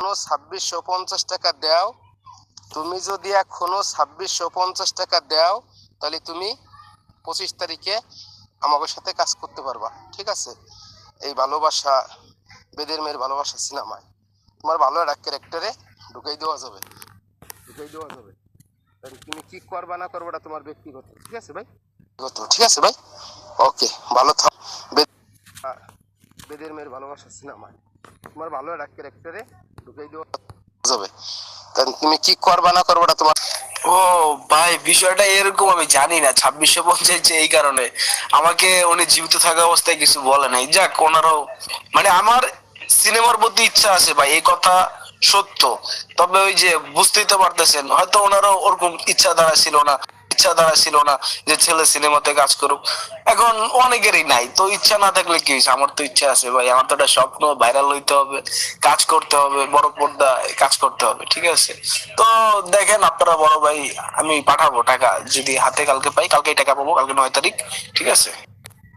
2650 টাকা দাও, তুমি যদি এখনো 2650 টাকা দাও, তাহলে তুমি 25 তারিখে আমাদের সাথে কাজ করতে পারবা। ঠিক আছে? এই ভালোবাসা, বেদের মেয়ের ভালোবাসা সিনেমায় তোমার ভালো একটা ক্যারেক্টারে ঢুকাই দেওয়া যাবে। তাহলে তুমি কি করবা না করবাটা তোমার ব্যক্তিগত। ঠিক আছে ভাই? ঠিক আছে ভাই, ওকে, ভালো থাক। বেদের মেয়ের ভালোবাসা সিনেমায় তোমার ভালো একটা ক্যারেক্টারে ঢুকাই দেওয়া যাবে। তাহলে তুমি কি করবা না করবাটা তোমার। ও ভাই, বিষয়টা এরকম আমি জানি না। 2650 এই কারণে আমাকে উনি জীবিত থাকা অবস্থায় কিছু বলে নাই। যাক, ওনারও মানে আমার সিনেমার প্রতি ইচ্ছা আছে ভাই, এই কথা সত্য। তবে ওই যে বুঝতেই তো পারতেছেন, হয়তো ওনারও ওরকম ইচ্ছা দ্বারা ছিল না যে ছেলে সিনেমাতে কাজ করুক। এখন অনেকেরই নাই, তো ইচ্ছা না থাকলে কি হয়েছে, আমার তো ইচ্ছা আছে ভাই। আমার তো একটা স্বপ্ন, ভাইরাল হইতে হবে, কাজ করতে হবে, বড় পর্দায় কাজ করতে হবে। ঠিক আছে? তো দেখেন আপনারা বড় ভাই, আমি পাঠাবো টাকা, যদি হাতে কালকে পাই, কালকেই টাকা পাবো, কালকে 9 তারিখ। ঠিক আছে?